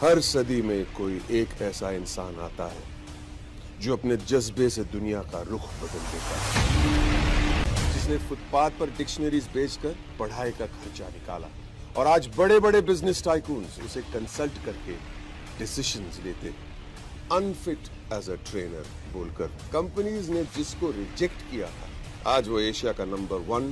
हर सदी में कोई एक ऐसा इंसान आता है जो अपने जज्बे से दुनिया का रुख बदल देता है, जिसने फुटपाथ पर डिक्शनरीज बेचकर पढ़ाई का खर्चा निकाला और आज बड़े बड़े बिजनेस टाइकून्स उसे कंसल्ट करके डिसीजंस लेते हैं अनफिट एज अ ट्रेनर बोलकर। कंपनीज ने जिसको रिजेक्ट किया था, आज वो एशिया का नंबर 1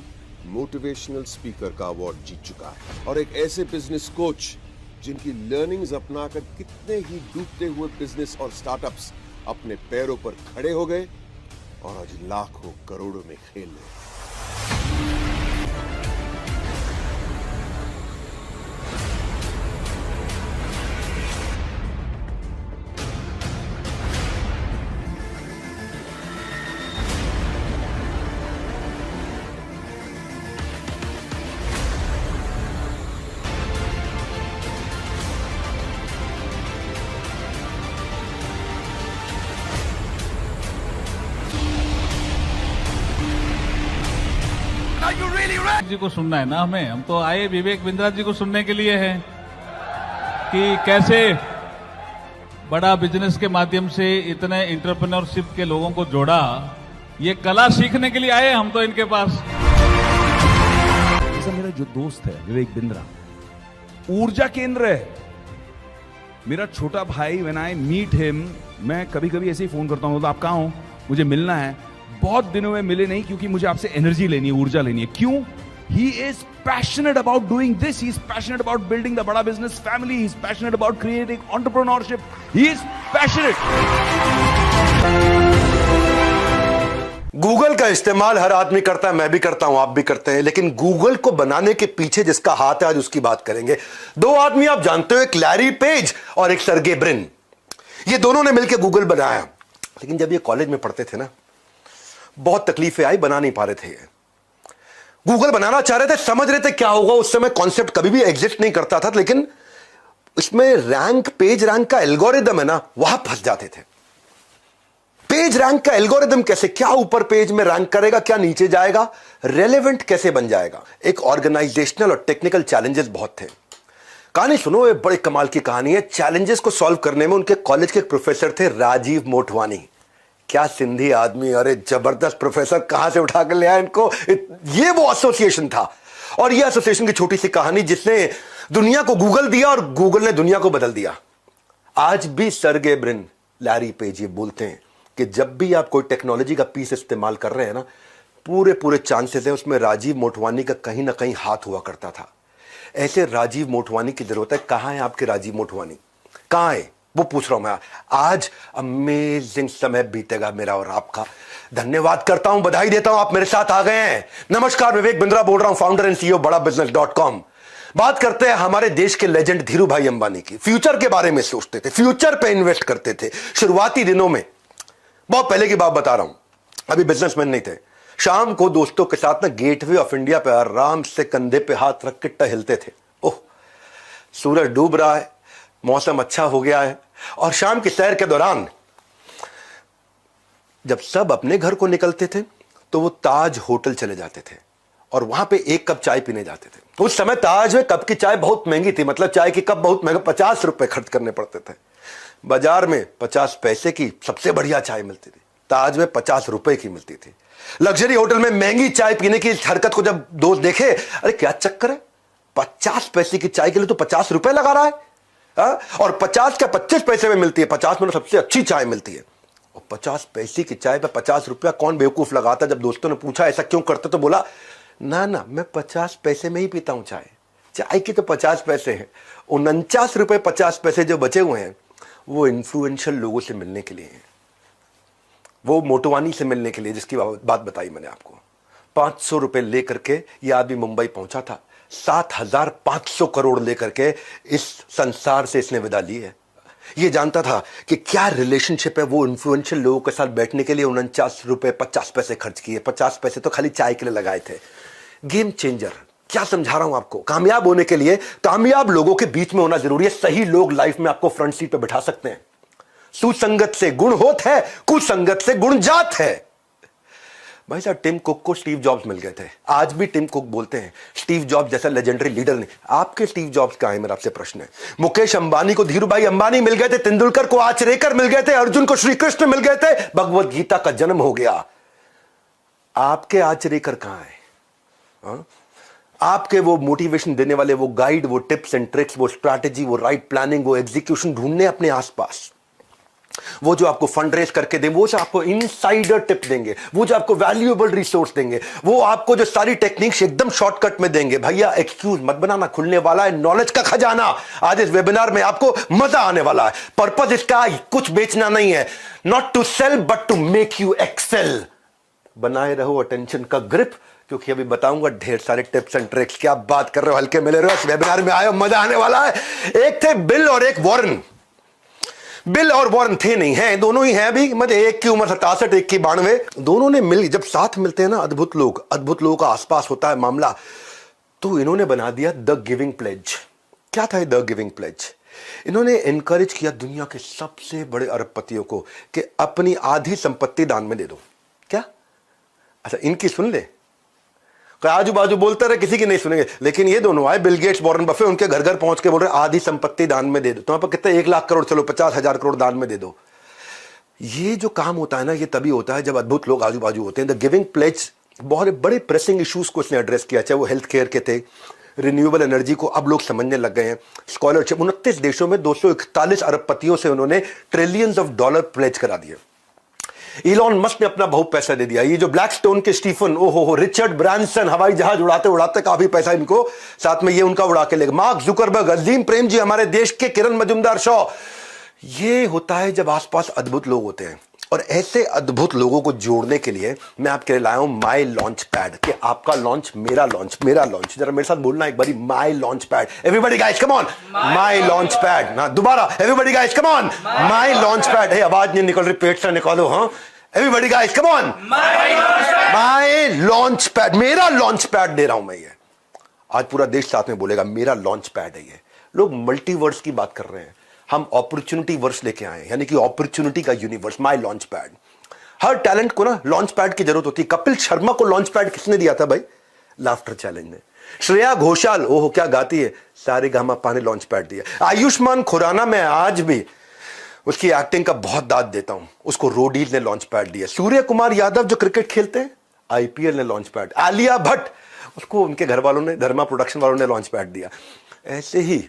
मोटिवेशनल स्पीकर का अवार्ड जीत चुका है। और एक ऐसे बिजनेस कोच जिनकी लर्निंग्स अपनाकर कितने ही डूबते हुए बिजनेस और स्टार्टअप्स अपने पैरों पर खड़े हो गए और आज लाखों करोड़ों में खेल रहे हैं। जी को सुनना है ना हम तो आए विवेक बिंद्रा जी को सुनने के लिए हैं कि कैसे बड़ा बिजनेस के माध्यम से इतने एंटरप्रेन्योरशिप के लोगों को जोड़ा। ये कला सीखने के लिए आए हम तो इनके पास। जैसा मेरा जो दोस्त है विवेक बिंद्रा, ऊर्जा केंद्र है। मेरा छोटा भाई, व्हेन आई मीट हिम, मैं कभी कभी ऐसे ही फोन करता हूं, तो आप कहां हो, मुझे मिलना है। बहुत दिनों में मिले नहीं क्योंकि मुझे आपसे एनर्जी लेनी है, ऊर्जा लेनी है। क्यों? He is passionate about doing this. He is passionate about building the bada business family. He is passionate about creating entrepreneurship. He is passionate. Google का इस्तेमाल हर आदमी करता है, मैं भी करता हूं, आप भी करते हैं, लेकिन गूगल को बनाने के पीछे जिसका हाथ है आज उसकी बात करेंगे। दो आदमी आप जानते हो, एक लैरी पेज और एक सर्गे ब्रिन। ये दोनों ने मिलकर गूगल बनाया, लेकिन जब ये कॉलेज में पढ़ते थे ना, बहुत तकलीफें आई, बना नहीं पा रहे थे। गूगल बनाना चाह रहे थे, समझ रहे थे क्या होगा। उस समय कॉन्सेप्ट कभी भी एग्जिस्ट नहीं करता था, लेकिन इसमें रैंक, पेज रैंक का एल्गोरिदम है ना, वहां फंस जाते थे। पेज रैंक का एल्गोरिदम कैसे, क्या ऊपर पेज में रैंक करेगा, क्या नीचे जाएगा, रेलेवेंट कैसे बन जाएगा। एक ऑर्गेनाइजेशनल और टेक्निकल चैलेंजेस बहुत थे। कहानी सुनो, ये बड़े कमाल की कहानी है। चैलेंजेस को सॉल्व करने में उनके कॉलेज के एक प्रोफेसर थे, राजीव मोटवानी। क्या सिंधी आदमी, अरे जबरदस्त प्रोफेसर, कहां से उठा कर ले आया इनको। ये वो एसोसिएशन था, और ये एसोसिएशन की छोटी सी कहानी जिसने दुनिया को गूगल दिया और गूगल ने दुनिया को बदल दिया। आज भी सर्गे ब्रिन, लैरी पेज ये बोलते हैं कि जब भी आप कोई टेक्नोलॉजी का पीस इस्तेमाल कर रहे हैं ना, पूरे चांसेस हैं उसमें राजीव मोटवानी का कहीं ना कहीं हाथ हुआ करता था। ऐसे राजीव मोटवानी की जरूरत है। कहां है आपके राजीव मोटवानी, कहां है वो पूछ रहा हूं मैं। आज अमेजिंग समय बीतेगा मेरा और आपका। धन्यवाद करता हूं, बधाई देता हूं, आप मेरे साथ आ गए हैं। नमस्कार, विवेक बिंद्रा बोल रहा हूं, फाउंडर एंड सीईओ badabusiness.com। बात करते हैं हमारे देश के लेजेंड धीरू भाई अंबानी की। फ्यूचर के बारे में सोचते थे, फ्यूचर पे इन्वेस्ट करते थे शुरुआती दिनों में। बहुत पहले की बात बता रहा हूं, अभी बिजनेसमैन नहीं थे। शाम को दोस्तों के साथ ना गेटवे ऑफ इंडिया पे आराम से कंधे पे हाथ रख के टहलते थे। ओह, सूरज डूब रहा है, मौसम अच्छा हो गया है, और शाम की सैर के दौरान जब सब अपने घर को निकलते थे तो वो ताज होटल चले जाते थे और वहां पे एक कप चाय पीने जाते थे। उस समय ताज में कप की चाय बहुत महंगी थी, मतलब चाय की कप बहुत महंगा, 50 रुपए खर्च करने पड़ते थे। बाजार में 50 पैसे की सबसे बढ़िया चाय मिलती थी, ताज में 50 रुपए की मिलती थी। लग्जरी होटल में महंगी चाय पीने की हरकत को जब दोस्त देखे, अरे क्या चक्कर है, 50 पैसे की चाय के लिए तो 50 रुपए लगा रहा है। और 50 का 25 पैसे में मिलती है, 50 में सबसे अच्छी चाय मिलती है। और 50 पैसे की चाय पे 50 रुपया कौन बेवकूफ लगाता। जब दोस्तों ने पूछा ऐसा क्यों करते, तो बोला ना ना, मैं 50 पैसे में ही पीता हूं चाय, चाय की तो 50 पैसे हैं। 49 रुपए 50 पैसे जो बचे हुए हैं वो इन्फ्लुएंशियल लोगों से मिलने के लिए हैं, वो मोटवानी से मिलने के लिए, जिसकी बात बताई मैंने आपको। 500 रुपए लेकर के ये आदमी मुंबई पहुंचा था। 7,500 करोड़ लेकर के इस संसार से इसने विदा ली है। ये जानता था कि क्या रिलेशनशिप है, वो इन्फ्लुएंशियल लोगों के साथ बैठने के लिए 49 रुपए 50 पैसे खर्च किए। 50 पैसे तो खाली चाय के लिए लगाए थे। गेम चेंजर, क्या समझा रहा हूं आपको। कामयाब होने के लिए कामयाब लोगों के बीच में होना जरूरी है। सही लोग लाइफ में आपको फ्रंट सीट पे बिठा सकते हैं। सुसंगत से गुण होत है, कुसंगत से गुण जात है। भाई साहब टिम कुक को स्टीव जॉब्स मिल गए थे, आज भी टिम कुक बोलते हैं स्टीव जॉब्स जैसा लेजेंडरी लीडर नहीं। आपके स्टीव जॉब्स कहां है, मेरा आपसे प्रश्न है। मुकेश अंबानी को धीरूभाई अंबानी मिल गए थे, तेंदुलकर को आचरेकर मिल गए थे, अर्जुन को श्री कृष्ण मिल गए थे, भगवत गीता का जन्म हो गया। आपके आचरेकर कहां है? हाँ? आपके वो मोटिवेशन देने वाले, वो गाइड, वो टिप्स एंड ट्रिक्स, वो स्ट्रैटेजी, वो राइट प्लानिंग, वो एग्जीक्यूशन ढूंढने अपने आसपास। वो जो आपको फंड रेज करके देंगे, वो जो आपको इनसाइडर टिप देंगे, वो जो आपको वैल्यूएबल रिसोर्स देंगे, वो आपको जो सारी टेक्निक्स एकदम शॉर्टकट में देंगे। भैया एक्सक्यूज मत बनाना, खुलने वाला है नॉलेज का खजाना। आज इस वेबिनार में आपको मजा आने वाला है। पर्पस इसका कुछ बेचना नहीं है, not to sell but to make you excel. बनाए रहो अटेंशन का ग्रिप, क्योंकि अभी बताऊंगा ढेर सारे टिप्स एंड ट्रिक्स। क्या बात कर रहे हो, हल्के मिले रहे हो, इस वेबिनार में आए हो, मजा आने वाला है। एक थे बिल और एक वॉरेन। बिल और वॉरेन थे नहीं, हैं, दोनों ही हैं अभी, मतलब एक की उम्र 67, एक की 92। दोनों ने मिल, जब साथ मिलते हैं ना अद्भुत लोगों का आसपास होता है मामला। तो इन्होंने बना दिया द गिविंग प्लेज। क्या था द गिविंग प्लेज? इन्होंने एनकरेज किया दुनिया के सबसे बड़े अरबपतियों को कि अपनी आधी संपत्ति दान में दे दो। क्या? अच्छा, इनकी सुन ले, आजू बाजू बोलते रहे, किसी की नहीं सुनेंगे। लेकिन ये दोनों आए, बिल गेट्स, वॉरेन बफे, उनके घर घर पहुंच के बोल रहे आधी संपत्ति दान में दे दो। तुम्हारे पास कितने, 1 लाख करोड़, चलो 50,000 करोड़ दान में दे दो। ये जो काम होता है ना, ये तभी होता है जब अद्भुत लोग आजू बाजू होते हैं। द गिविंग प्लेज बहुत बड़े प्रेसिंग इश्यूज को इसने एड्रेस किया, चाहे वो हेल्थ केयर के थे, रिन्यूएबल एनर्जी को अब लोग समझने लग गए हैं, स्कॉलरशिप। 29 देशों में 241 अरबपतियों से उन्होंने ट्रिलियंस ऑफ डॉलर प्लेज करा दिए। इलॉन मस्क ने अपना बहुत पैसा दे दिया। ये जो ब्लैकस्टोन के स्टीफन, ओहो, रिचर्ड ब्रांसन, हवाई जहाज उड़ाते उड़ाते काफी पैसा इनको साथ में ये उनका उड़ा के लेगा। मार्क जुकरबर्ग, अजीम प्रेम जी, हमारे देश के किरण मजुमदार शॉ। ये होता है जब आसपास अद्भुत लोग होते हैं। और ऐसे अद्भुत लोगों को जोड़ने के लिए मैं आपके लिए लाया हूं माई लॉन्च पैड। कि आपका लॉन्च, मेरा लॉन्च, मेरा लॉन्च। जरा मेरे साथ बोलना एक बारी, my launch pad. Everybody guys come on, my launch pad. ना दोबारा, everybody guys come on, my launch pad. है आवाज नहीं निकल रही, पेट से निकालो। हाँ, everybody guys come on, my launch pad. मेरा लॉन्च पैड दे रहा हूं मैं। ये आज पूरा देश साथ में बोलेगा, मेरा लॉन्च पैड है ये। लोग मल्टीवर्स की बात कर रहे हैं, हम अपॉर्चुनिटी वर्स लेके आए, यानी कि अपॉर्चुनिटी का universe, my launch pad. Her talent को ना लॉन्च पैड की जरूरत होती है। कपिल शर्मा को लॉन्च पैड किसने दिया था भाई? लाफ्टर चैलेंज ने। श्रेया घोषाल, ओहो क्या गाती है, सारेगामापा ने लॉन्च पैड दिया। आयुष्मान खुराना, मैं आज भी उसकी एक्टिंग का बहुत दाद देता हूं, उसको रोडीज ने लॉन्च पैड दिया। सूर्य कुमार यादव जो क्रिकेट खेलते हैं, आईपीएल ने लॉन्च पैड। आलिया भट्ट, उसको उनके घर वालों ने, धर्मा प्रोडक्शन वालों ने लॉन्च पैड दिया। ऐसे ही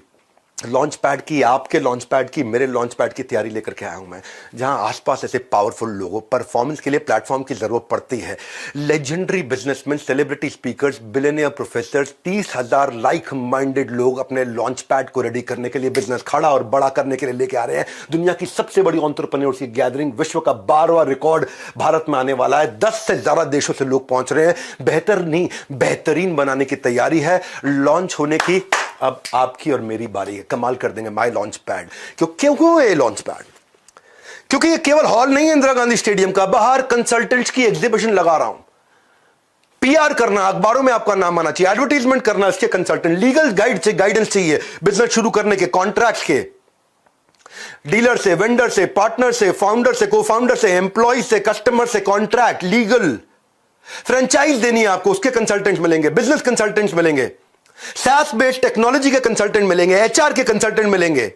लॉन्च पैड की, आपके लॉन्च पैड की, मेरे लॉन्च पैड की तैयारी लेकर के आया हूं मैं, जहां आसपास ऐसे पावरफुल लोगों, परफॉर्मेंस के लिए प्लेटफॉर्म की जरूरत पड़ती है। Legendary businessman, celebrity speakers, billionaire professors, 30,000 like minded लोग अपने लॉन्च पैड को रेडी करने के लिए, बिजनेस खड़ा और बड़ा करने के लिए लेके आ रहे हैं। दुनिया की सबसे बड़ी एंटरप्रेन्योर्स की गैदरिंग, विश्व का 12वां रिकॉर्ड भारत में आने वाला है। 10 से ज्यादा देशों से लोग पहुंच रहे हैं। बेहतर नहीं, बेहतरीन बनाने की तैयारी है। लॉन्च होने की अब आपकी और मेरी बारी है। कमाल कर देंगे माई लॉन्च पैड। क्यों ये लॉन्च पैड? क्योंकि ये केवल हॉल नहीं है इंदिरा गांधी स्टेडियम का, बाहर कंसल्टेंट्स की एग्जीबिशन लगा रहा हूं। पीआर करना, अखबारों में आपका नाम आना चाहिए, एडवर्टीजमेंट करना, इसके कंसल्टेंट, लीगल गाइडेंस चाहिए, बिजनेस शुरू करने के, कॉन्ट्रैक्ट के, डीलर से, वेंडर से, पार्टनर से, फाउंडर से, को फाउंडर से, एम्प्लॉय से, कस्टमर से, कॉन्ट्रैक्ट, लीगल, फ्रेंचाइज देनी है आपको, उसके कंसल्टेंट्स मिलेंगे, बिजनेस कंसल्टेंट्स मिलेंगे, SaaS बेस्ड टेक्नोलॉजी के कंसल्टेंट मिलेंगे, एचआर के कंसल्टेंट मिलेंगे,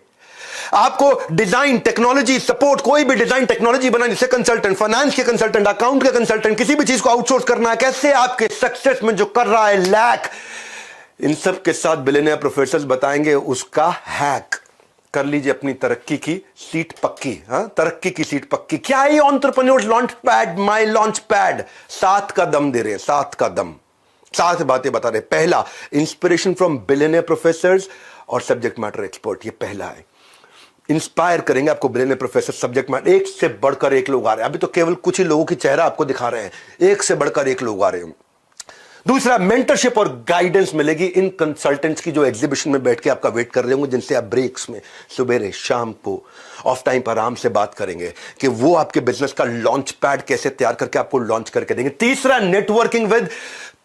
आपको डिजाइन, टेक्नोलॉजी सपोर्ट, कोई भी डिजाइन टेक्नोलॉजी बनाने से कंसल्टेंट, फाइनेंस के कंसल्टेंट, अकाउंट के कंसल्टेंट, किसी भी चीज को आउटसोर्स करना है, कैसे आपके सक्सेस में जो कर रहा है लैक, इन सब के साथ बिलियनियर प्रोफेसर्स बताएंगे उसका हैक। कर लीजिए अपनी तरक्की की सीट पक्की। हाँ, तरक्की की सीट पक्की। क्या है एंटरप्रेन्योर्स लॉन्च पैड, माई लॉन्च पैड? 7 का दम दे रहे हैं, 7 का दम, 7 बातें बता रहे। पहला, इंस्पिरेशन फ्रॉम बिलियनियर प्रोफेसर्स और सब्जेक्ट मैटर एक्सपर्ट। ये पहला है, इंस्पायर करेंगे आपको बिलियनियर प्रोफेसर, सब्जेक्ट मैटर, एक से बढ़कर एक लोग आ रहे हैं। अभी तो केवल कुछ ही लोगों की चेहरा आपको दिखा रहे हैं, एक से बढ़कर एक लोग आ रहे हैं। दूसरा, मेंटरशिप और गाइडेंस मिलेगी इन कंसल्टेंट्स की जो एग्जीबिशन में बैठ के आपका वेट कर रहे होंगे, जिनसे आप ब्रेक्स में, सुबह शाम को, ऑफ टाइम पर आराम से बात करेंगे कि वो आपके बिजनेस का लॉन्च पैड कैसे तैयार करके आपको लॉन्च करके देंगे। तीसरा, networking with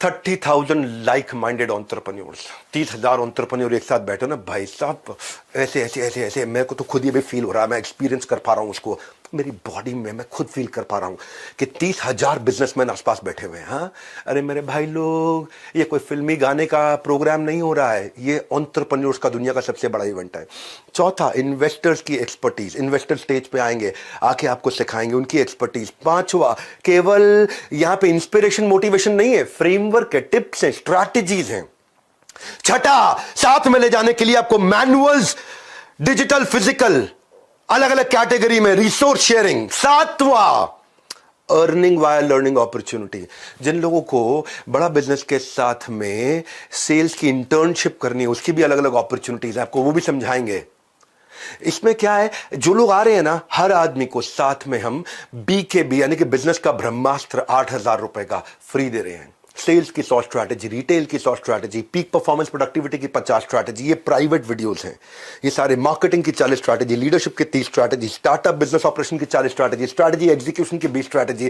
30,000 like minded entrepreneurs. 30,000 entrepreneur एक साथ बैठे ना भाई साहब, ऐसे ऐसे ऐसे ऐसे, मेरे को तो खुद ये भी फील हो रहा है, मैं एक्सपीरियंस कर पा रहा हूं उसको। मेरी बॉडी में मैं खुद फील कर पा रहा हूं कि 30,000 बिजनेसमैन आसपास बैठे हुए हैं। हाँ, अरे मेरे भाई लोग, ये कोई फिल्मी गाने का प्रोग्राम नहीं हो रहा है, ये एंटरप्रेन्योर्स का दुनिया का सबसे बड़ा इवेंट है। चौथा, इन्वेस्टर्स की एक्सपर्टीज, इन्वेस्टर स्टेज पे आएंगे, आके आपको सिखाएंगे उनकी एक्सपर्टीज। पांचवा, केवल यहां पे इंस्पिरेशन मोटिवेशन नहीं है, फ्रेमवर्क है, टिप्स है, स्ट्रैटेजीज हैं। छठा, साथ में ले जाने के लिए आपको मैनुअल्स, डिजिटल फिजिकल, अलग अलग कैटेगरी में रिसोर्स शेयरिंग। सातवां, अर्निंग वाया लर्निंग अपॉर्चुनिटी। जिन लोगों को बड़ा बिजनेस के साथ में सेल्स की इंटर्नशिप करनी है, उसकी भी अलग अलग अपॉर्चुनिटीज है, आपको वो भी समझाएंगे। इसमें क्या है, जो लोग आ रहे हैं ना, हर आदमी को साथ में हम BKB यानी कि बिजनेस का ब्रह्मास्त्र 8,000 रुपए का फ्री दे रहे हैं। सेल्स की 100 स्ट्रैटेजी, रिटेल की 100 स्ट्रैटेजी, पीक परफॉर्मेंस प्रोडक्टिविटी की 50 स्ट्रैटेजी, ये प्राइवेट वीडियोस हैं। ये सारे मार्केटिंग की 40 स्ट्रैटेजी, लीडरशिप की 30 स्ट्रैटेजी, स्टार्टअप बिजनेस ऑपरेशन की 40 स्ट्रैटेजी, स्ट्रैटेजी एग्जीक्यूशन की 20 स्ट्रैटेजी।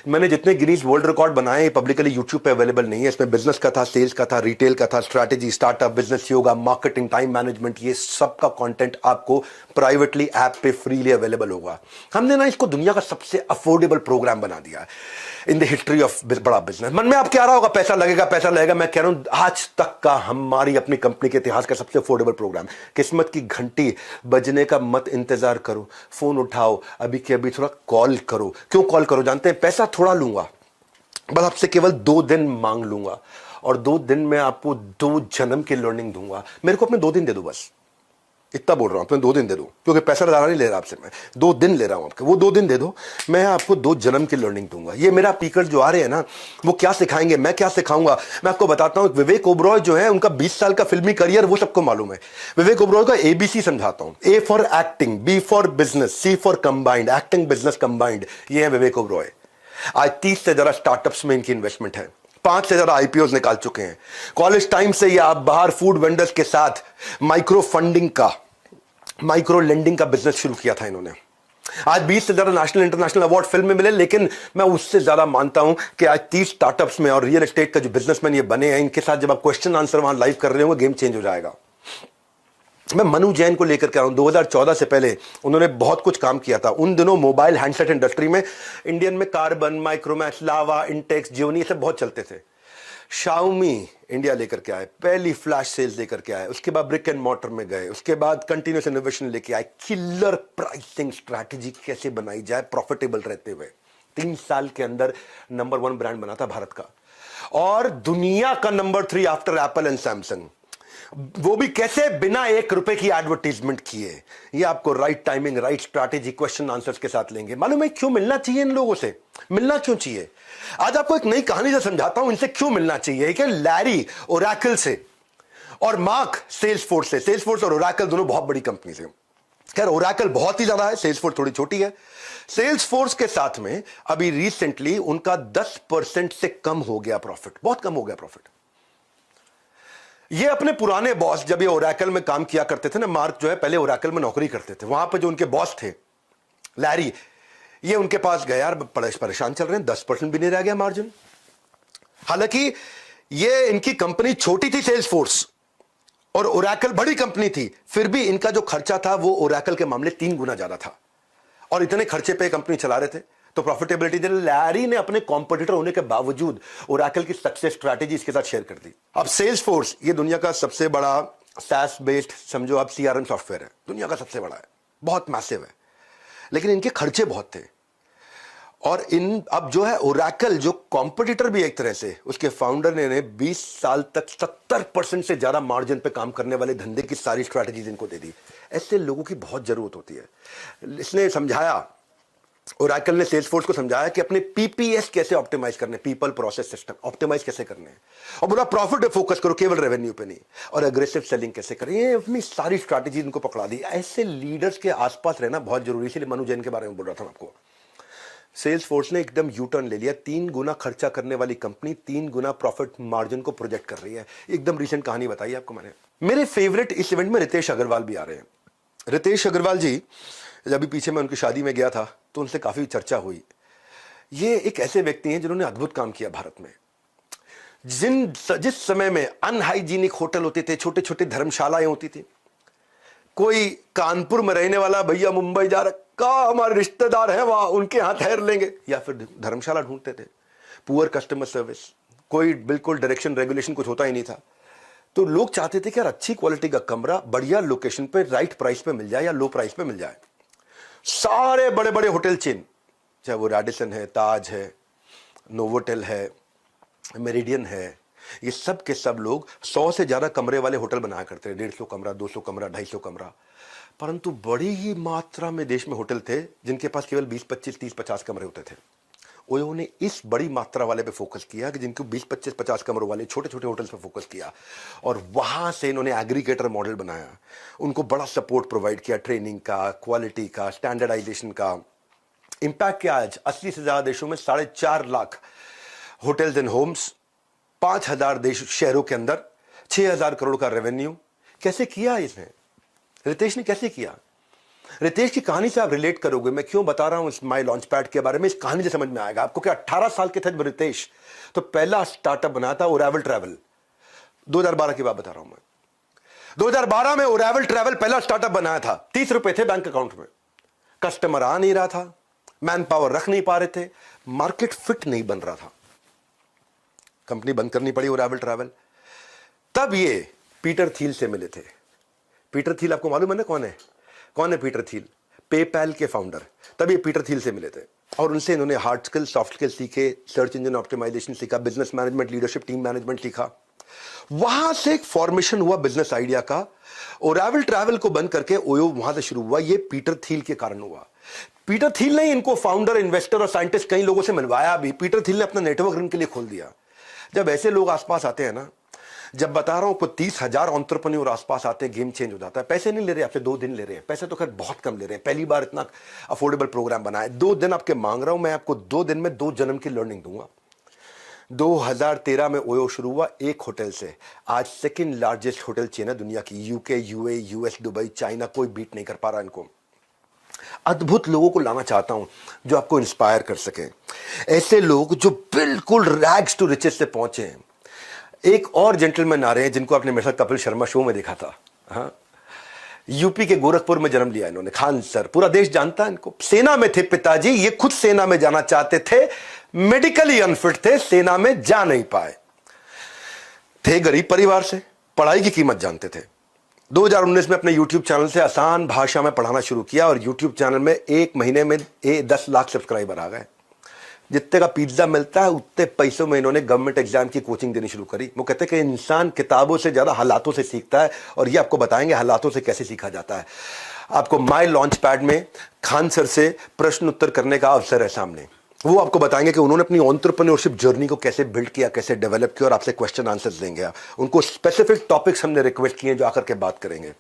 मैंने जितने गिनीज वर्ल्ड रिकॉर्ड बनाए पब्लिकली यूट्यूब पे अवेलेबल नहीं है। इसमें बिजनेस का था, सेल्स का था, रिटेल का था, strategy, startup business, yoga, marketing, time management, ये सब का कंटेंट आपको प्राइवेटली ऐप पे फ्रीली अवेलेबल होगा। हमने ना इसको दुनिया का सबसे अफोर्डेबल प्रोग्राम बना दिया है इन द हिस्ट्री ऑफ बड़ा बिजनेस। मन में आप क्या रहा होगा, पैसा लगेगा पैसा लगेगा। मैं कह रहा हूं आज तक का हमारी अपनी कंपनी के इतिहास का सबसे अफोर्डेबल प्रोग्राम। किस्मत की घंटी बजने का मत इंतजार करो, फोन उठाओ, अभी के अभी थोड़ा कॉल करो। क्यों कॉल करो जानते हैं? पैसा थोड़ा लूंगा, बस आपसे केवल 2 दिन मांग लूंगा, और 2 दिन में आपको 2 जन्म की लर्निंग दूंगा। मेरे को अपने 2 दिन दे दो, बस इतना बोल रहा हूं, तुम्हें 2 दिन दे दो, क्योंकि पैसा ज्यादा नहीं ले रहा आपसे, मैं 2 दिन ले रहा हूं आपके। वो 2 दिन दे दो, मैं आपको 2 जन्म की लर्निंग दूंगा। ये मेरा स्पीकर जो आ रहे हैं ना, वो क्या सिखाएंगे, मैं क्या सिखाऊंगा, मैं आपको बताता हूं। विवेक ओबरॉय जो है, उनका 20 साल का फिल्मी करियर वो सबको मालूम है। विवेक ओबरॉय का ABC समझाता हूं। A for acting, B for business, C for combined, acting business combined. ये है विवेक ओबरॉय। आज 30 से ज्यादा स्टार्टअप्स में इनकी इन्वेस्टमेंट है, 5 से ज्यादा IPOs निकाल चुके हैं। कॉलेज टाइम से ये आप बाहर फूड वेंडर्स के साथ माइक्रो फंडिंग का, माइक्रो लेंडिंग का बिजनेस शुरू किया था इन्होंने। आज 20 से ज्यादा नेशनल इंटरनेशनल अवार्ड फिल्म में मिले, लेकिन मैं उससे ज्यादा मानता हूं कि आज 30 स्टार्टअप्स में और रियल एस्टेट का जो बिजनेसमैन ये बने हैं, इनके साथ जब आप क्वेश्चन आंसर वहां लाइव कर रहे होंगे, गेम चेंज हो जाएगा। मैं मनु जैन को लेकर के आ रहा हूं। 2014 से पहले उन्होंने बहुत कुछ काम किया था। उन दिनों मोबाइल हैंडसेट इंडस्ट्री में इंडियन में कार्बन, माइक्रोमैक्स, लावा, इंटेक्स, जियोनी, ये सब बहुत चलते थे। शाओमी इंडिया लेकर के आए, पहली फ्लैश सेल्स लेकर के आए, उसके बाद ब्रिक एंड मॉर्टर में गए, उसके बाद कंटिन्यूस इनोवेशन लेके आए, किलर प्राइसिंग स्ट्रैटेजी कैसे बनाई जाए प्रॉफिटेबल रहते हुए। 3 साल के अंदर नंबर 1 ब्रांड बना था भारत का, और दुनिया का number 3 after Apple and Samsung. वो भी कैसे? बिना 1 रुपए की एडवर्टीजमेंट किए। ये आपको right timing, right strategy, question answers के साथ लेंगे। मालूम है क्यों मिलना चाहिए इन लोगों से? मिलना क्यों चाहिए? आज आपको एक नई कहानी से समझाता हूं, इनसे क्यों मिलना चाहिए। कि लैरी ओरेकल से और मार्क सेल्सफोर्स से। सेल्सफोर्स और ओरेकल दोनों बहुत बड़ी कंपनी से। खैर, ओरेकल बहुत ही ज्यादा है, सेल्सफोर्स थोड़ी छोटी है। सेल्सफोर्स के साथ में अभी रिसेंटली उनका 10% से कम हो गया प्रॉफिट, बहुत कम हो गया प्रॉफिट। ये अपने पुराने बॉस, जब ये ओरेकल में काम किया करते थे ना, मार्क जो है पहले ओरेकल में नौकरी करते थे, वहां पे जो उनके बॉस थे लैरी, ये उनके पास गया, यार परेशान चल रहे हैं, 10% भी नहीं रह गया मार्जिन। हालांकि ये इनकी कंपनी छोटी थी सेल्सफोर्स, और ओरेकल बड़ी कंपनी थी, फिर भी इनका जो खर्चा था वो ओरेकल के मामले 3 गुना ज्यादा था, और इतने खर्चे पे कंपनी चला रहे थे। तो प्रॉफिटेबिलिटी दे, लैरी ने अपने कॉम्पिटिटर होने के बावजूद ओरेकल की सक्सेस स्ट्रैटेजी इसके साथ शेयर कर दी। अब सेल्सफोर्स ये दुनिया का सबसे बड़ा SaaS बेस्ड, समझो आप, CRM सॉफ्टवेयर है, दुनिया का सबसे बड़ा है, बहुत मैसिव है, लेकिन इनके खर्चे बहुत थे। और इन अब जो है ओरेकल, जो कॉम्पिटिटर भी एक तरह से, उसके फाउंडर ने 20 साल तक 70% से ज्यादा मार्जिन पे काम करने वाले धंधे की सारी स्ट्रैटेजीज इनको दे दी। ऐसे लोगों की बहुत जरूरत होती है। इसने समझाया, ओरेकल ने सेल्सफोर्स को समझाया कि अपने PPS कैसे ऑप्टिमाइज करने, पीपल प्रोसेस सिस्टम ऑप्टिमाइज कैसे करने हैं, और बोला प्रॉफिट पे फोकस करो, केवल रेवेन्यू पे नहीं, और एग्रेसिव सेलिंग कैसे करें। ये अपनी सारी स्ट्रैटेजी इनको पकड़ा दी। ऐसे लीडर्स के आसपास रहना बहुत जरूरी है, इसलिए मनु जैन के बारे में बोल रहा था मैं आपको। सेल्सफोर्स ने एकदम यू टर्न ले लिया। 3 गुना खर्चा करने वाली कंपनी 3 गुना प्रॉफिट मार्जिन को प्रोजेक्ट कर रही है। एकदम रिसेंट कहानी बताई आपको मैंने। मेरे फेवरेट इस इवेंट में रितेश अग्रवाल भी आ रहे हैं। रितेश अग्रवाल जी, जब भी पीछे मैं उनकी शादी में गया था तो उनसे काफी चर्चा हुई। ये एक ऐसे व्यक्ति हैं जिन्होंने अद्भुत काम किया भारत में। जिस समय में अनहाइजीनिक होटल होते थे, छोटे छोटे धर्मशालाएं होती थी, कोई कानपुर में रहने वाला भैया मुंबई जा रहा, कहा हमारे रिश्तेदार हैं वहां, उनके यहां ठहर लेंगे, या फिर धर्मशाला ढूंढते थे। पुअर कस्टमर सर्विस, कोई बिल्कुल डायरेक्शन रेगुलेशन कुछ होता ही नहीं था। तो लोग चाहते थे कि यार अच्छी क्वालिटी का कमरा बढ़िया लोकेशन पे राइट प्राइस पे मिल जाए या लो प्राइस पे मिल जाए। सारे बड़े बड़े होटल चेन, चाहे वो रेडिसन है, ताज है, नोवोटेल है, मेरिडियन है, ये सब के सब लोग 100 से ज्यादा कमरे वाले होटल बनाया करते हैं। 150 कमरा, 200 कमरा, 250 कमरा। परंतु बड़ी ही मात्रा में देश में होटल थे जिनके पास केवल 20, 25, 30, 50 कमरे होते थे। ओयो ने इस बड़ी मात्रा वाले पे फोकस किया कि जिनको 20, 25, 50 कमरों वाले छोटे छोटे होटल्स पे फोकस किया, और वहां से इन्होंने एग्रीगेटर मॉडल बनाया। उनको बड़ा सपोर्ट प्रोवाइड किया, ट्रेनिंग का, क्वालिटी का, स्टैंडर्डाइजेशन का। इंपैक्ट क्या, आज 80 से ज्यादा देशों में 4.5 लाख होटल्स एंड होम्स, 5,000 देश शहरों के अंदर, 6,000 करोड़ का रेवेन्यू। कैसे किया इसने? रितेश ने कैसे किया? रितेश की कहानी से आप रिलेट करोगे। मैं क्यों बता रहा हूं इस माई लॉन्च पैड के बारे में, इस कहानी से समझ में आएगा आपको कि 18 साल के थे रितेश, तो पहला स्टार्टअप बनाया था ओरावल ट्रैवल। 2012 की बात बता रहा हूं मैं। 2012 में ओरावल ट्रैवल पहला स्टार्टअप बनाया था। 30 रुपए थे बैंक अकाउंट में, कस्टमर आ नहीं रहा था, मैन पावर रख नहीं पा रहे थे, मार्केट फिट नहीं बन रहा था, कंपनी बंद करनी पड़ी ओरावल ट्रैवल। तब ये पीटर थिल से मिले थे। पीटर थिल आपको मालूम है ना कौन है? कौन है पीटर थिल? पेपैल के फाउंडर। तब ये पीटर थिल से मिले थे और उनसे इन्होंने हार्ड स्किल, सॉफ्ट स्किल सीखे, सर्च इंजन ऑप्टिमाइजेशन सीखा, business management, leadership, team management सीखा। वहां से एक फॉर्मेशन हुआ बिजनेस आइडिया का। ओरावल ट्रैवल को बंद करके ओयो वहां से शुरू हुआ। ये पीटर थिल के कारण हुआ। पीटर थिल ने इनको फाउंडर, इन्वेस्टर और साइंटिस्ट कई लोगों से मिलवाया भी। पीटर थिल ने अपना नेटवर्क इनके लिए खोल दिया। जब ऐसे लोग आसपास आते हैं ना, जब बता रहा हूं को 30,000 एंटरप्रेन्योर आसपास आते हैं, गेम चेंज हो जाता है। पैसे नहीं ले रहे आपसे, 2 दिन ले रहे हैं। पैसे तो खैर बहुत कम ले रहे हैं, पहली बार इतना अफोर्डेबल प्रोग्राम बना है। 2 दिन आपके मांग रहा हूं मैं, आपको 2 दिन में 2 जन्म की लर्निंग दूंगा। 2013 में ओयो शुरू हुआ एक होटल से। आज सेकंड लार्जेस्ट होटल चेन है दुनिया की। UK, UAE, US, Dubai, China, कोई बीट नहीं कर पा रहा इनको। अद्भुत लोगों को लाना चाहता हूं जो आपको इंस्पायर कर सके। ऐसे लोग जो बिल्कुल रैग्स टू रिचेस से पहुंचे हैं। एक और जेंटलमैन आ रहे हैं जिनको आपने मेरे साथ कपिल शर्मा शो में देखा था। हाँ, यूपी के गोरखपुर में जन्म लिया इन्होंने। खान सर, पूरा देश जानता है इनको। सेना में थे पिताजी, ये खुद सेना में जाना चाहते थे, मेडिकली अनफिट थे, सेना में जा नहीं पाए। थे गरीब परिवार से, पढ़ाई की कीमत जानते थे। 2019 में अपने YouTube चैनल से आसान भाषा में पढ़ाना शुरू किया और YouTube चैनल में 1 महीने में 10 लाख सब्सक्राइबर आ गए। जितने का पिज्जा मिलता है उतने पैसों में इन्होंने गवर्नमेंट एग्जाम की कोचिंग देनी शुरू करी। वो कहते हैं कि इंसान किताबों से ज्यादा हालातों से सीखता है, और ये आपको बताएंगे हालातों से कैसे सीखा जाता है। आपको माई लॉन्च पैड में खान सर से प्रश्न उत्तर करने का अवसर है सामने। वो आपको बताएंगे कि उन्होंने अपनी एंटरप्रेन्योरशिप जर्नी को कैसे बिल्ड किया, कैसे डेवलप किया, और आपसे क्वेश्चन आंसर्स देंगे। उनको स्पेसिफिक टॉपिक्स हमने रिक्वेस्ट किए जो आकर के बात करेंगे।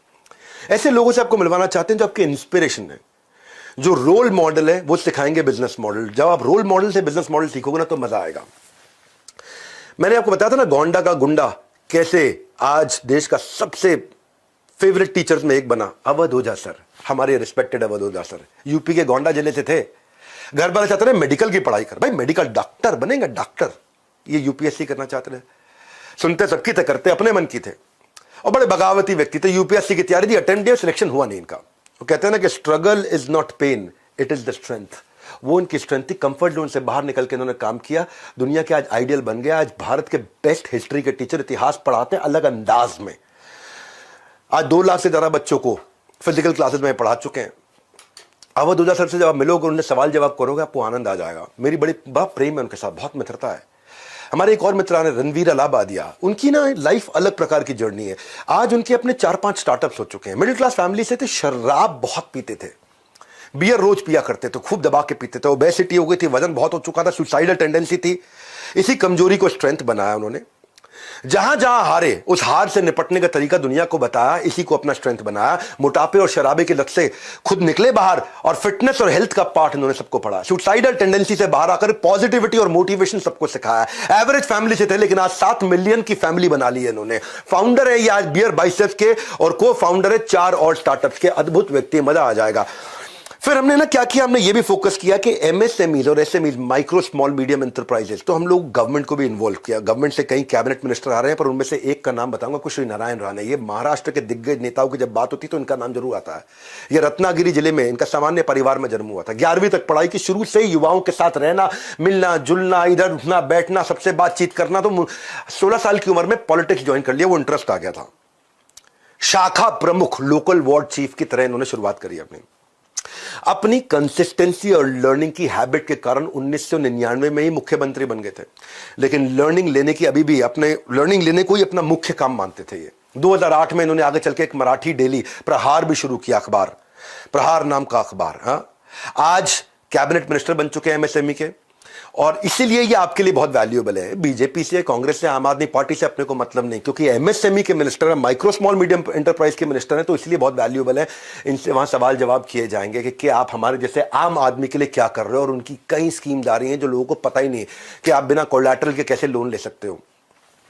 ऐसे लोगों से आपको मिलवाना चाहते हैं जो आपके इंस्पिरेशन है, जो रोल मॉडल है। वो सिखाएंगे बिजनेस मॉडल। जब आप रोल मॉडल से बिजनेस मॉडल सीखोगे ना तो मजा आएगा। मैंने आपको बताया था ना गोंडा का गुंडा कैसे आज देश का सबसे फेवरेट टीचर्स में एक बना। अवध ओझा सर, हमारे रिस्पेक्टेड अवध ओझा सर, यूपी के गोंडा जिले से थे। घर वाले चाहते थे मेडिकल की पढ़ाई कर, भाई मेडिकल डॉक्टर बनेगा, डॉक्टर। ये यूपीएससी करना चाहते थे। सुनते सबकी थे, करते अपने मन की थे, और बड़े बगावती व्यक्ति थे। यूपीएससी की तैयारी थी, अटेम्प्ट दिया, सिलेक्शन हुआ नहीं इनका। वो कहते हैं ना कि struggle is not pain, it is the strength. वो इनकी स्ट्रेंथ थी। कंफर्ट जोन से बाहर निकल के इन्होंने काम किया। दुनिया के आज आइडियल बन गया। आज भारत के बेस्ट हिस्ट्री के टीचर, इतिहास पढ़ाते हैं अलग अंदाज में। आज 2 लाख से ज्यादा बच्चों को फिजिकल क्लासेस में पढ़ा चुके हैं। अवध ओझा सर से जब आप मिलोगे, उन्हें सवाल जवाब करोगे, आपको आनंद आ जाएगा। मेरी बड़ी प्रेम है उनके साथ, बहुत मित्रता है। हमारे एक और मित्र आने, रणवीर अलाहाबादिया, उनकी ना लाइफ अलग प्रकार की जर्नी है। आज उनके अपने 4-5 स्टार्टअप्स हो चुके हैं। मिडिल क्लास फैमिली से थे, शराब बहुत पीते थे, बियर रोज पिया करते थे, खूब दबा के पीते थे। ओबेसिटी हो गई थी, वजन बहुत हो चुका था, सुसाइडल टेंडेंसी थी। इसी कमजोरी को स्ट्रेंथ बनाया उन्होंने। जहां जहां हारे, उस हार से निपटने का तरीका दुनिया को बताया, इसी को अपना स्ट्रेंथ बनाया। मोटापे और शराबे की लत से खुद निकले बाहर, और फिटनेस और हेल्थ का पार्ट इन्होंने सबको पढ़ा। सुसाइडल टेंडेंसी से बाहर आकर पॉजिटिविटी और मोटिवेशन सबको सिखाया। एवरेज फैमिली से थे, लेकिन आज 7 मिलियन की फैमिली बना ली है इन्होंने। फाउंडर है ये आज बियर बाइसेप्स के, और को फाउंडर है 4 और स्टार्टअप्स के। अद्भुत व्यक्ति, मजा आ जाएगा। फिर हमने ना क्या किया, हमने ये भी फोकस किया कि एमएसएमईज और SMEs, micro small medium enterprises, तो हम लोग गवर्नमेंट को भी इन्वॉल्व किया। गवर्नमेंट से कई कैबिनेट मिनिस्टर आ रहे हैं, पर उनमें से एक का नाम बताऊंगा, कुछ श्री नारायण राणे। ये महाराष्ट्र के दिग्गज नेताओं की जब बात होती है तो इनका नाम जरूर आता है। ये रत्नागिरी जिले में इनका सामान्य परिवार में जन्म हुआ था। 11वीं तक पढ़ाई की, शुरू से ही युवाओं के साथ रहना, मिलना जुलना, इधर उठना बैठना, सबसे बातचीत करना। तो 16 साल की उम्र में पॉलिटिक्स ज्वाइन कर लिया, वो इंटरेस्ट आ गया था। शाखा प्रमुख, लोकल वार्ड चीफ की तरह इन्होंने शुरुआत करी अपनी कंसिस्टेंसी और लर्निंग की हैबिट के कारण 1999 में ही मुख्यमंत्री बन गए थे। लेकिन लर्निंग लेने की अभी भी लर्निंग लेने को ही अपना मुख्य काम मानते थे। ये 2008 में इन्होंने आगे चल के एक मराठी डेली प्रहार भी शुरू किया, अखबार प्रहार नाम का अखबार। आज कैबिनेट मिनिस्टर बन चुके हैं एमएसएमई के, और इसीलिए ये आपके लिए बहुत वैल्यूएबल है। बीजेपी से, कांग्रेस से, आम आदमी पार्टी से अपने को मतलब नहीं, क्योंकि एमएसएमई के मिनिस्टर है, माइक्रो स्मॉल मीडियम एंटरप्राइज के मिनिस्टर हैं, तो इसलिए बहुत वैल्यूएबल है। इनसे वहां सवाल जवाब किए जाएंगे कि आप हमारे जैसे आम आदमी के लिए क्या कर रहे हो, और उनकी कई स्कीम्स आ रही हैं जो लोगों को पता ही नहीं कि आप बिना कोलैटरल के कैसे लोन ले सकते हो।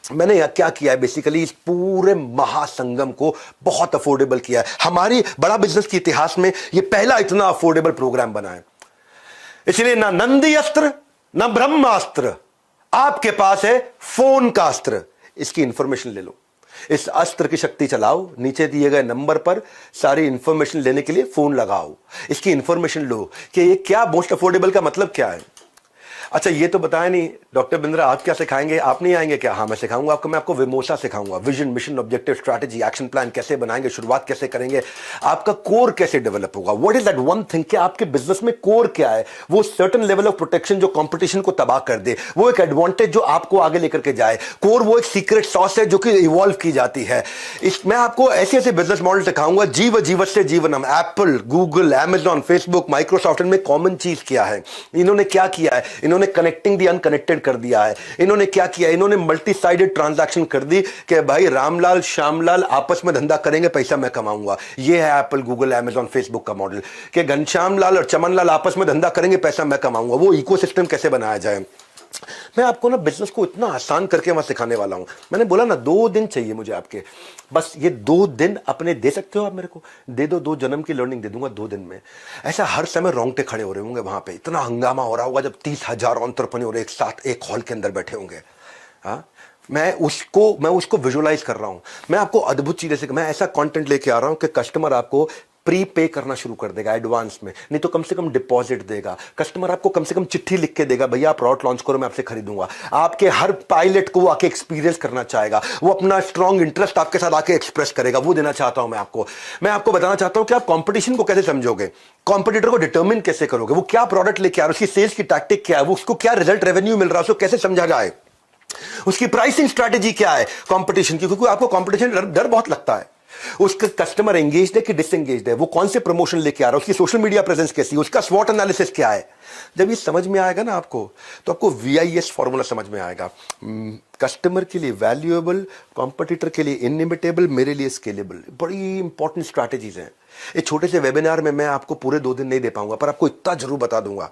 मैंने यह क्या किया है, बेसिकली इस पूरे महासंगम को बहुत अफोर्डेबल किया है। हमारी बड़ा बिजनेस के इतिहास में यह पहला इतना अफोर्डेबल प्रोग्राम बना है। इसलिए ना नंदी अस्त्र ना ब्रह्मास्त्र, आपके पास है फोन का अस्त्र। इसकी इंफॉर्मेशन ले लो, इस अस्त्र की शक्ति चलाओ, नीचे दिए गए नंबर पर सारी इंफॉर्मेशन लेने के लिए फोन लगाओ, इसकी इंफॉर्मेशन लो कि ये क्या मोस्ट अफोर्डेबल का मतलब क्या है। अच्छा, ये तो बताया नहीं डॉक्टर बिंद्रा, आप क्या सिखाएंगे? आप नहीं आएंगे क्या? हाँ, मैं सिखाऊंगा आपको। मैं आपको विमोसा सिखाऊंगा, vision, mission, objective, strategy, action plan कैसे बनाएंगे, शुरुआत कैसे करेंगे, आपका कोर कैसे डेवलप होगा। What is that one thing कि आपके बिजनेस में कोर क्या है, वो सर्टेन लेवल ऑफ प्रोटेक्शन जो कंपटीशन को तबाह कर दे, वो एक एडवांटेज जो आपको आगे लेकर के जाए। कोर वो एक सीक्रेट सॉस है जो कि इवॉल्व की जाती है। मैं आपको ऐसे ऐसे बिजनेस मॉडल सिखाऊंगा, जीव से जीवनम। Apple, Google, Amazon, Facebook, Microsoft, इनमें कॉमन चीज क्या है, इन्होंने क्या किया है, इन्होंने कनेक्टिंग दी अनकनेक्टेड कर दिया है। इन्होंने क्या किया, इन्होंने मल्टी साइडेड ट्रांजैक्शन कर दी कि भाई रामलाल श्यामलाल आपस में धंधा करेंगे, पैसा मैं कमाऊंगा। ये है एप्पल, गूगल, अमेजॉन, फेसबुक का मॉडल कि घनश्याम लाल और चमन लाल आपस में धंधा करेंगे, पैसा मैं कमाऊंगा। वो इकोसिस्टम कैसे बनाया जाए, मैं आपको ना बिजनेस को इतना आसान करके वहां सिखाने वाला हूं। मैंने बोला ना 2 दिन चाहिए मुझे आपके, बस ये 2 दिन अपने दे सकते हो आप मेरे को, दे दो, 2 जन्म की लर्निंग दे दूंगा 2 दिन में। ऐसा हर समय रोंगटे खड़े हो रहे होंगे वहां पे, इतना हंगामा हो रहा होगा जब 30,000 एंटरप्रेन्योर एक साथ एक हॉल के अंदर बैठे होंगे। हाँ, मैं उसको विजुअलाइज कर रहा हूं। मैं आपको अद्भुत चीजें से, मैं ऐसा कंटेंट लेके आ रहा हूं कि कस्टमर आपको प्री पे करना शुरू कर देगा एडवांस में, नहीं तो कम से कम डिपॉजिट देगा। कस्टमर आपको कम से कम चिट्ठी लिख के देगा, भैया आप प्रोडक्ट लॉन्च करो, मैं आपसे खरीदूंगा। आपके हर पायलट को वो आके एक्सपीरियंस करना चाहेगा, वो अपना स्ट्रॉन्ग इंटरेस्ट आपके साथ आके एक्सप्रेस करेगा। वो देना चाहता हूं मैं आपको। मैं आपको बताना चाहता हूं कि आप कंपटीशन को कैसे समझोगे, कॉम्पिटिटर को डिटर्मिन कैसे करोगे, वो क्या प्रोडक्ट लेके आ रहा है, उसकी सेल्स की टैक्टिक क्या है, वो उसको क्या रिजल्ट रेवेन्यू मिल रहा है, उसको कैसे समझा जाए, उसकी प्राइसिंग स्ट्रैटेजी क्या है कंपटीशन की, क्योंकि आपको कंपटीशन डर बहुत लगता है। उसका कस्टमर एंगेज्ड है कि डिसएंगेज्ड है, वो कौन से प्रमोशन लेके आ रहा है, उसकी सोशल मीडिया प्रेजेंस कैसी है, उसका स्वॉट एनालिसिस क्या है। जब ये समझ में आएगा ना आपको, तो आपको VIS फॉर्मूला समझ में आएगा। कस्टमर के लिए वैल्यूएबल, कॉम्पिटिटर के लिए इनइमिटेबल, मेरे लिए स्केलेबल। बड़ी इंपॉर्टेंट स्ट्रैटेजीज हैं। एक छोटे से वेबिनार में मैं आपको पूरे 2 दिन नहीं दे पाऊंगा, पर आपको इतना जरूर बता दूंगा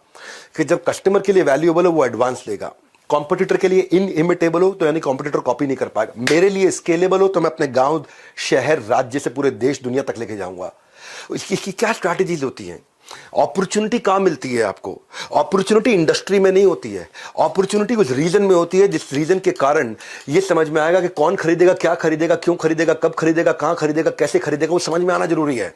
कि जब कस्टमर के लिए वैल्यूएबल हो वो एडवांस लेगा, कॉम्पिटिटर के लिए इनइमिटेबल हो तो यानी कॉम्पिटिटर कॉपी नहीं कर पाएगा, मेरे लिए स्केलेबल हो तो मैं अपने गांव, शहर, राज्य से पूरे देश, दुनिया तक लेके जाऊंगा। इसकी क्या स्ट्रैटेजीज होती हैं? अपॉर्चुनिटी कहां मिलती है आपको? अपॉर्चुनिटी इंडस्ट्री में नहीं होती है, अपॉर्चुनिटी उस रीजन में होती है जिस रीजन के कारण ये समझ में आएगा कि कौन खरीदेगा, क्या खरीदेगा, क्यों खरीदेगा, कब खरीदेगा, कहां खरीदेगा, कैसे खरीदेगा, वो समझ में आना जरूरी है।